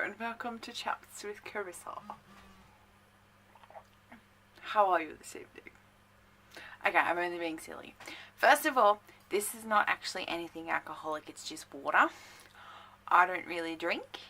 and welcome to Chats with Carissa. How are you this evening? Okay, I'm only being silly. First of all, this is not actually anything alcoholic, it's just water. I don't really drink,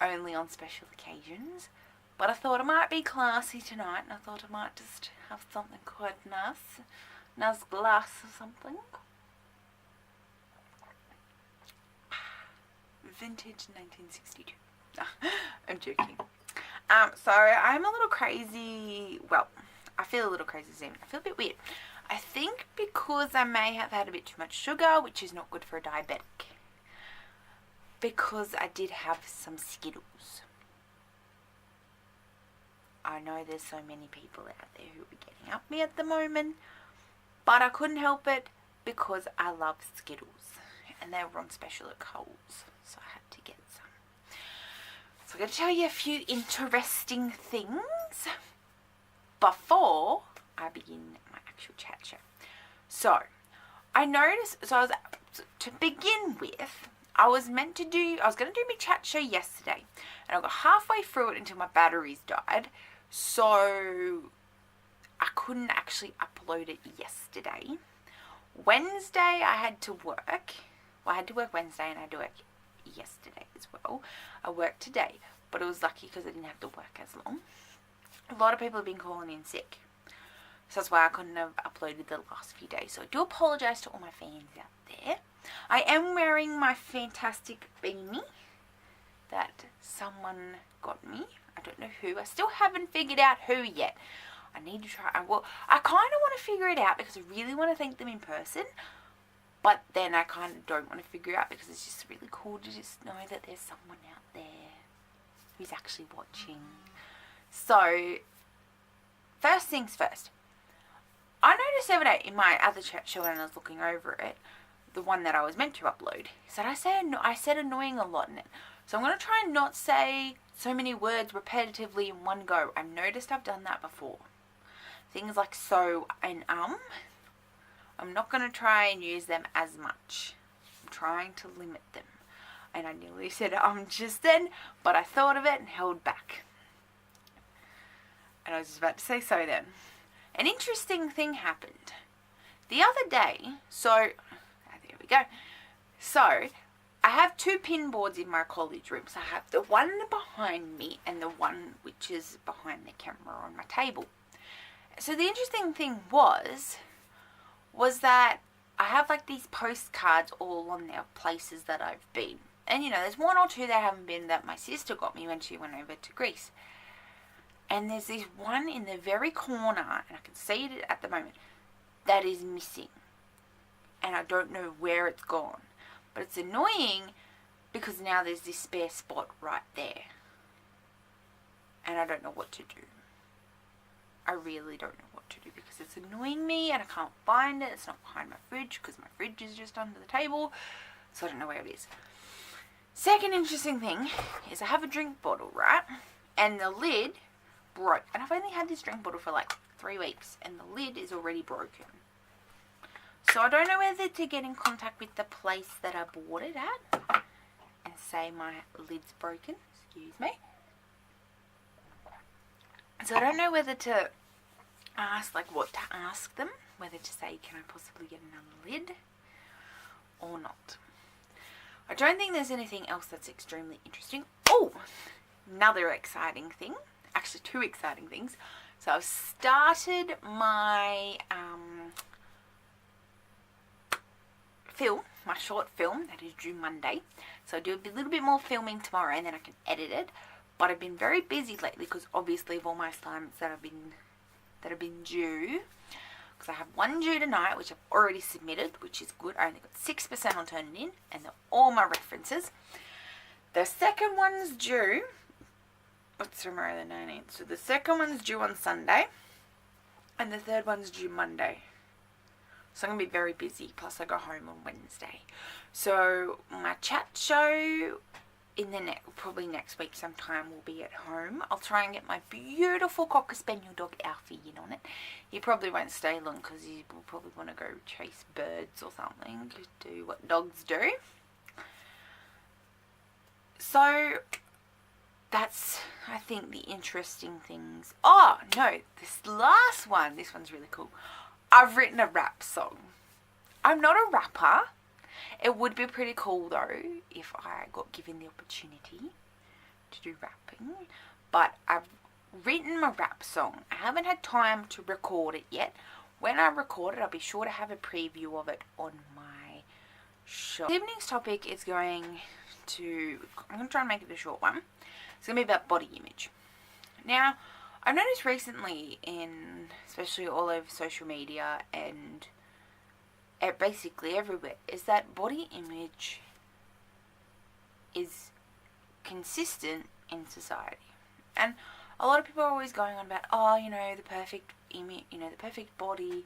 only on special occasions, but I thought it might be classy tonight, and I thought I might just have something quite nice glass or something. Vintage 1962. I'm joking. So I'm a little crazy. Well, I feel a little crazy this evening. I feel a bit weird. I think because I may have had a bit too much sugar, which is not good for a diabetic. Because I did have some Skittles. I know there's so many people out there who are getting up me at the moment, but I couldn't help it because I love Skittles. And they were on special at Coles, so I had to get some. So I'm going to tell you a few interesting things before I begin my actual chat show. So, I noticed, to begin with, I was going to do my chat show yesterday, and I got halfway through it until my batteries died, so I couldn't actually upload it yesterday. Wednesday I had to work. Well, I had to work Wednesday and I had to work yesterday as well. I worked today, but it was lucky because I didn't have to work as long. A lot of people have been calling in sick, so that's why I couldn't have uploaded the last few days. So I do apologise to all my fans out there. I am wearing my fantastic beanie that someone got me. I don't know who. I still haven't figured out who yet. I need to try. Well, I kind of want to figure it out because I really want to thank them in person. But then I kind of don't want to figure out because it's just really cool to just know that there's someone out there who's actually watching. So, first things first. I noticed the other day in my other chat show when I was looking over it, the one that I was meant to upload, is that I said annoying a lot in it. So I'm going to try and not say so many words repetitively in one go. I've noticed I've done that before. Things like so and I'm not going to try and use them as much. I'm trying to limit them. And I nearly said just then, but I thought of it and held back. And I was just about to say so then. An interesting thing happened. The other day, there we go. So, I have two pin boards in my college room. So I have the one behind me and the one which is behind the camera on my table. So the interesting thing was that I have like these postcards all on there of places that I've been. And there's one or two that I haven't been that my sister got me when she went over to Greece. And there's this one in the very corner, and I can see it at the moment, that is missing. And I don't know where it's gone. But it's annoying because now there's this spare spot right there. And I don't know what to do. I really don't know what to do because it's annoying me and I can't find it. It's not behind my fridge because my fridge is just under the table. So I don't know where it is. Second interesting thing is I have a drink bottle, right? And the lid broke. And I've only had this drink bottle for like 3 weeks and the lid is already broken. So I don't know whether to get in contact with the place that I bought it at and say my lid's broken. Excuse me. So I don't know whether to ask, what to ask them. Whether to say, can I possibly get another lid or not. I don't think there's anything else that's extremely interesting. Oh, another exciting thing. Actually, two exciting things. So I've started my my short film that is due Monday. So I'll do a little bit more filming tomorrow and then I can edit it. But I've been very busy lately because obviously of all my assignments that have been due. Because I have one due tonight, which I've already submitted, which is good. I only got 6% on turning in, and they're all my references. The second one's due. What's tomorrow, the 19th? So the second one's due on Sunday, and the third one's due Monday. So I'm going to be very busy, plus I go home on Wednesday. So my chat show in the probably next week sometime will be at home. I'll try and get my beautiful Cocker Spaniel dog Alfie in on it. He probably won't stay long because he will probably want to go chase birds or something, do what dogs do. So that's, I think, the interesting things. Oh, no, this last one, this one's really cool. I've written a rap song. I'm not a rapper. It would be pretty cool, though, if I got given the opportunity to do rapping. But I've written my rap song. I haven't had time to record it yet. When I record it, I'll be sure to have a preview of it on my show. This evening's topic is I'm going to try and make it a short one. It's going to be about body image. Now, I've noticed recently especially all over social media and basically everywhere, is that body image is consistent in society. And a lot of people are always going on about, the perfect image, the perfect body.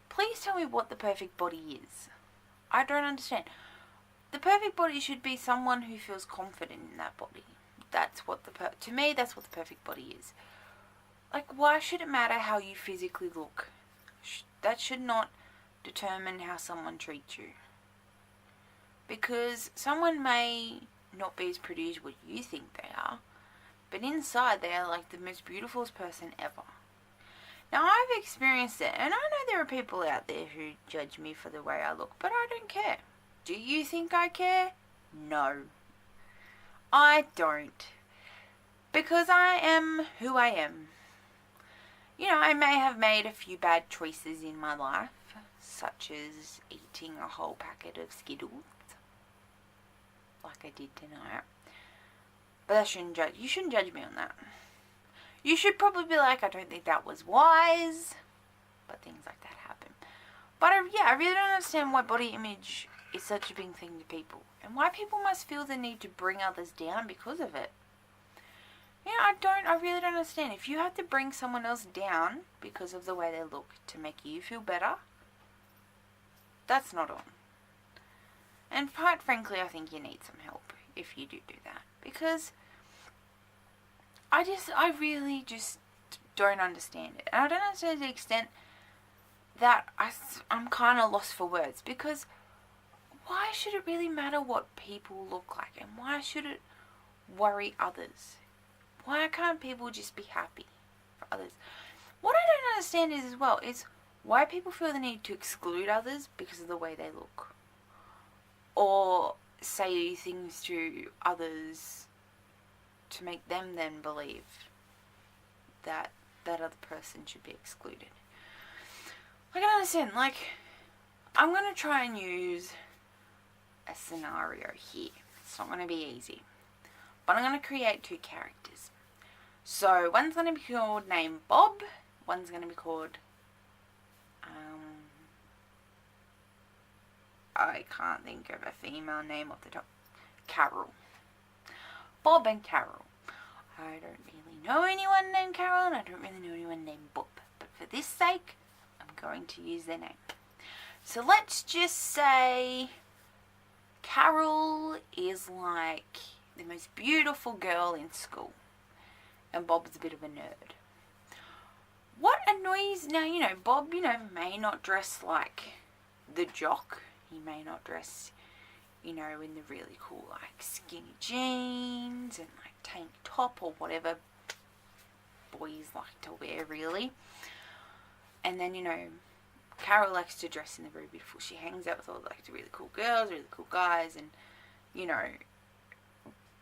Please tell me what the perfect body is. I don't understand. The perfect body should be someone who feels confident in that body. To me, that's what the perfect body is. Like, why should it matter how you physically look? That should not determine how someone treats you. Because someone may not be as pretty as what you think they are, but inside they are like the most beautiful person ever. Now, I've experienced it, and I know there are people out there who judge me for the way I look, but I don't care. Do you think I care? No. I don't. Because I am who I am. I may have made a few bad choices in my life, such as eating a whole packet of Skittles, like I did tonight. But you shouldn't judge me on that. You should probably be like, I don't think that was wise, but things like that happen. But I really don't understand why body image is such a big thing to people, and why people must feel the need to bring others down because of it. I really don't understand. If you have to bring someone else down because of the way they look to make you feel better, that's not on. And quite frankly, I think you need some help if you do that. Because I really just don't understand it. And I don't understand to the extent that I'm kind of lost for words. Because why should it really matter what people look like? And why should it worry others? Why can't people just be happy for others? What I don't understand is why people feel the need to exclude others because of the way they look. Or say things to others to make them then believe that that other person should be excluded. I can understand, I'm going to try and use a scenario here. It's not going to be easy. But I'm going to create two characters. So, one's going to be called named Bob. One's going to be called, I can't think of a female name off the top. Carol. Bob and Carol. I don't really know anyone named Carol, and I don't really know anyone named Bob. But for this sake, I'm going to use their name. So let's just say Carol is like the most beautiful girl in school, and Bob's a bit of a nerd. What annoys... Now, Bob, may not dress like the jock. He may not dress, in the really cool, skinny jeans and, tank top or whatever boys like to wear, really. And then, Carol likes to dress in the very beautiful. She hangs out with all, the really cool girls, really cool guys, and,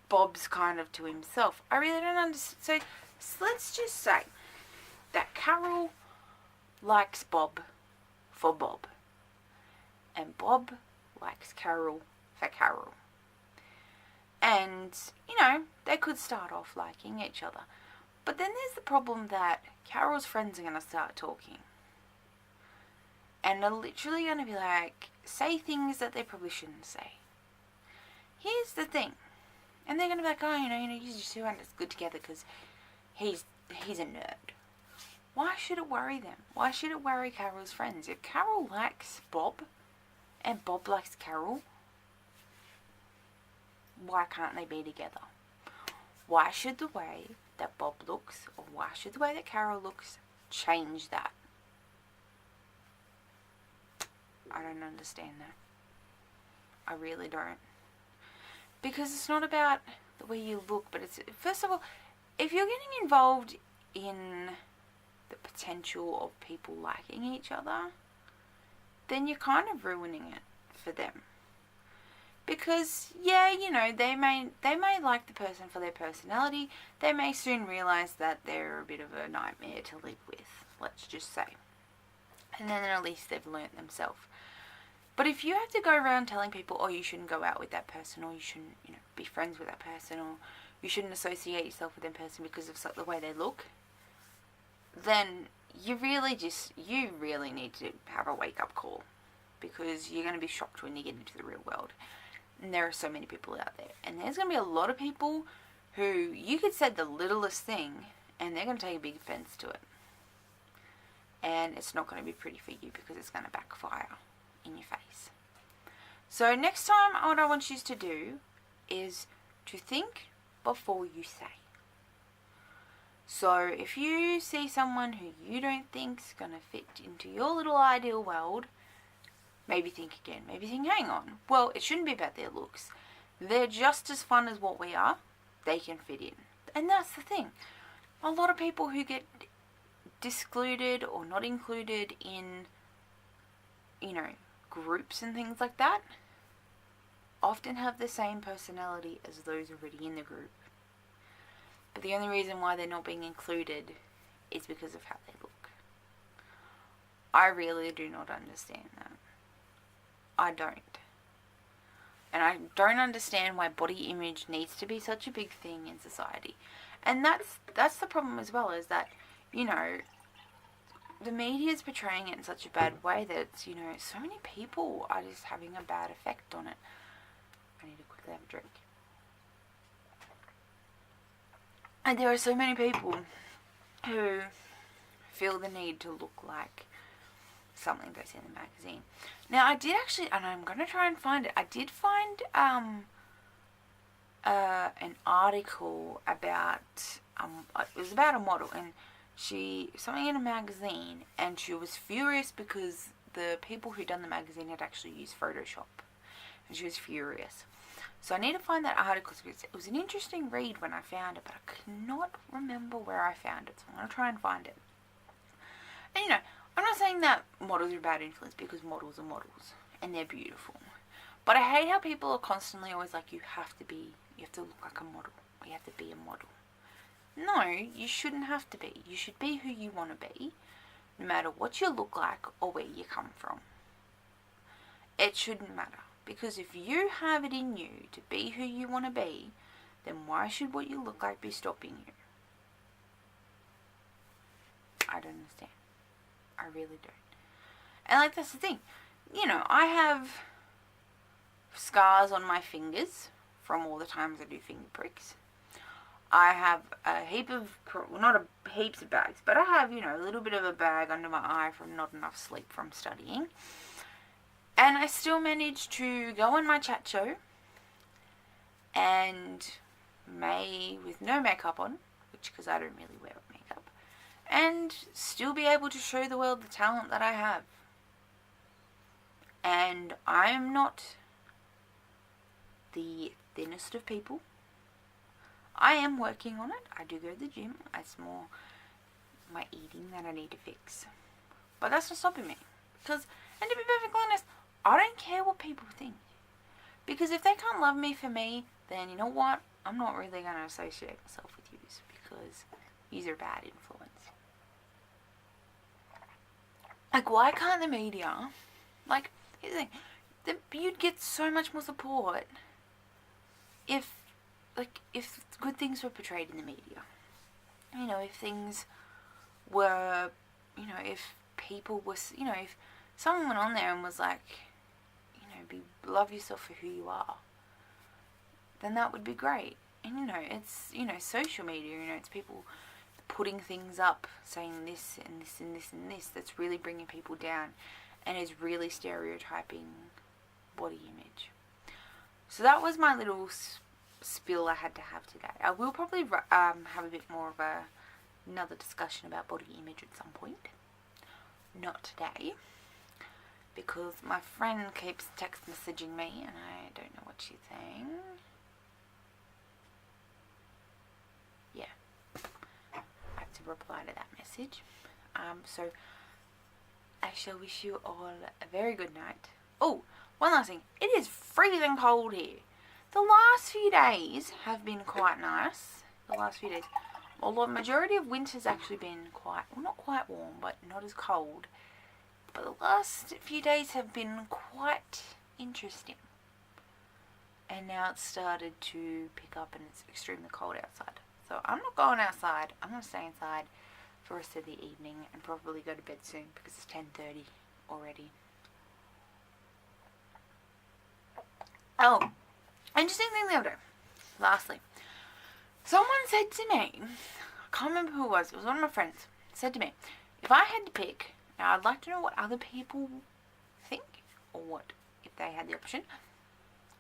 Bob's kind of to himself. I really don't understand. So let's just say that Carol likes Bob for Bob, and Bob likes Carol for Carol. And, they could start off liking each other. But then there's the problem that Carol's friends are going to start talking. And they're literally going to be say things that they probably shouldn't say. Here's the thing. And they're going to be like, you just two aren't as good together because he's a nerd. Why should it worry them? Why should it worry Carol's friends? If Carol likes Bob and Bob likes Carol, why can't they be together? Why should the way that Bob looks, or why should the way that Carol looks, change that? I don't understand that. I really don't. Because it's not about the way you look, but it's, first of all, if you're getting involved in the potential of people liking each other, then you're kind of ruining it for them. Because, yeah, you know, they may like the person for their personality. They may soon realise that they're a bit of a nightmare to live with, let's just say. And then at least they've learnt themselves. But if you have to go around telling people, oh, you shouldn't go out with that person, or you shouldn't, you know, be friends with that person, or you shouldn't associate yourself with that person because of the way they look, then you really need to have a wake-up call, because you're going to be shocked when you get into the real world. And there are so many people out there. And there's going to be a lot of people who you could say the littlest thing and they're going to take a big offense to it. And it's not going to be pretty for you, because it's going to backfire in your face. So next time, what I want you to do is to think before you say. So if you see someone who you don't think's going to fit into your little ideal world, maybe think again. Maybe think, hang on. Well, it shouldn't be about their looks. They're just as fun as what we are. They can fit in. And that's the thing. A lot of people who get excluded or not included in, you know, groups and things like that, often have the same personality as those already in the group. But the only reason why they're not being included is because of how they look. I really do not understand that. I don't. And I don't understand why body image needs to be such a big thing in society. And that's the problem as well, is that, you know, the media is portraying it in such a bad way that it's, you know, so many people are just having a bad effect on it. I need to quickly have a drink. And there are so many people who feel the need to look like something that's in the magazine. Now, I did actually, and I'm going to try and find it, I did find an article about, it was about a model, and something in a magazine, and she was furious because the people who done the magazine had actually used Photoshop, and she was furious. So I need to find that article, because it was an interesting read when I found it, but I cannot remember where I found it, so I'm going to try and find it. And, you know, I'm not saying that models are a bad influence, because models are models, and they're beautiful. But I hate how people are constantly always like, you have to look like a model, you have to be a model. No, you shouldn't have to be. You should be who you want to be, no matter what you look like or where you come from. It shouldn't matter. Because if you have it in you to be who you want to be, then why should what you look like be stopping you? I don't understand. I really don't. And like, that's the thing. You know, I have scars on my fingers from all the times I do finger pricks. I have a heap of, heaps of bags, but I have, you know, a little bit of a bag under my eye from not enough sleep from studying. And I still managed to go on my chat show and with no makeup on, because I don't really wear makeup, and still be able to show the world the talent that I have. And I'm not the thinnest of people. I am working on it. I do go to the gym. It's more my eating that I need to fix. But that's not stopping me. Because, and to be perfectly honest, I don't care what people think. Because if they can't love me for me, then you know what? I'm not really going to associate myself with yous, because yous are bad influence. Like, why can't the media, like, here's the thing, you'd get so much more support if good things were portrayed in the media. You know, if things were, you know, if people was, you know, if someone went on there and was like, you know, love yourself for who you are, then that would be great. And, you know, it's, you know, social media, you know, it's people putting things up, saying this and this and this and this, that's really bringing people down and is really stereotyping body image. So that was my little spill I had to have today. I will probably have a bit more of another discussion about body image at some point. Not today, because my friend keeps text messaging me and I don't know what she's saying. reply to that message. So I shall wish you all a very good night. Oh, one last thing. It is freezing cold here. The last few days have been quite nice. The last few days. Well, the majority of winter's actually been quite, well, not quite warm, but not as cold. But the last few days have been quite interesting. And now it's started to pick up and it's extremely cold outside. So I'm not going outside. I'm going to stay inside for the rest of the evening and probably go to bed soon because it's 10:30 already. Oh, interesting thing the other day. Lastly, someone said to me, I can't remember who it was one of my friends, said to me, if I had to pick, now I'd like to know what other people think, or what, if they had the option.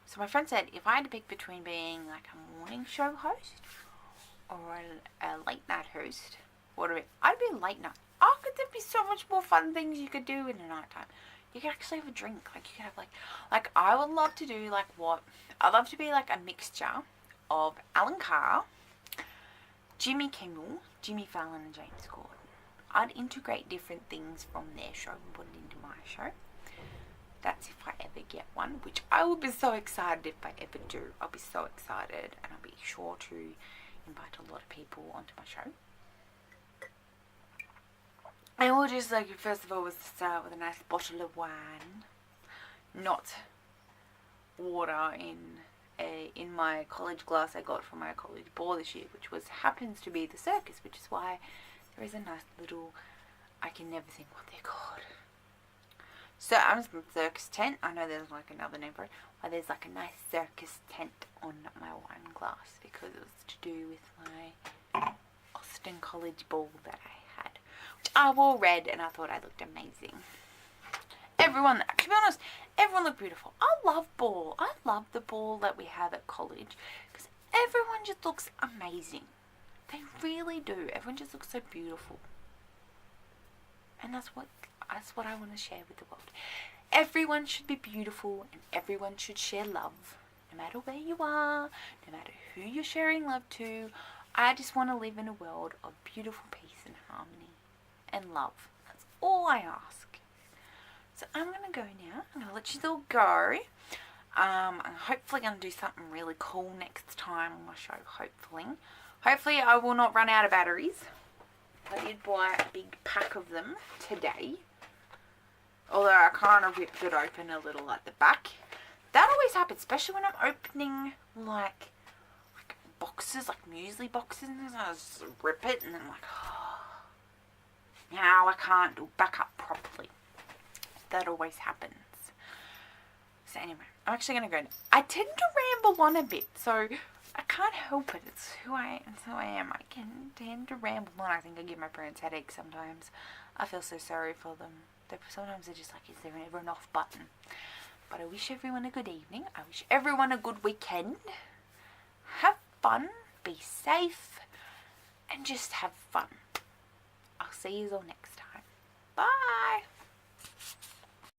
So my friend said, if I had to pick between being like a morning show host or a late night host, what would it be? I'd be a late night. Oh, could there be so much more fun things you could do in the night time? You could actually have a drink. Like, you could have, like I would love to do, like, what? I'd love to be, like, a mixture of Alan Carr, Jimmy Kimmel, Jimmy Fallon, and James Corden. I'd integrate different things from their show and put it into my show. That's if I ever get one, which I will be so excited if I ever do. I'll be so excited, and I'll be sure to invite a lot of people onto my show. And we'll just, like, first of all, we'll start with a nice bottle of wine. Not water in my college glass I got from my college ball this year, which happens to be the circus, which is why there is a nice little, I can never think what they're called. So I'm just from circus tent. I know there's like another name for it. Why there's like a nice circus tent on my wine glass, because it was to do with my Austin College ball that I had, which I wore red and I thought I looked amazing. Everyone, to be honest, everyone looked beautiful. I love ball. I love the ball that we have at college because everyone just looks amazing. They really do. Everyone just looks so beautiful. And that's what I want to share with the world. Everyone should be beautiful and everyone should share love. No matter where you are, no matter who you're sharing love to. I just want to live in a world of beautiful peace and harmony and love. That's all I ask. So I'm going to go now. I'm going to let you all go. I'm hopefully going to do something really cool next time on my show, hopefully. Hopefully I will not run out of batteries. I did buy a big pack of them today. Although I kind of ripped it open a little at the back. That always happens, especially when I'm opening like boxes, like muesli boxes, and I just rip it and then like, oh, now I can't do back up properly. That always happens. So anyway, I'm actually going to go now. I tend to ramble on a bit, so I can't help it. It's who I am. I can tend to ramble on. I think I give my parents headaches sometimes. I feel so sorry for them. Sometimes they're just like, is there ever an off button? But I wish everyone a good evening. I wish everyone a good weekend. Have fun. Be safe. And just have fun. I'll see you all next time. Bye.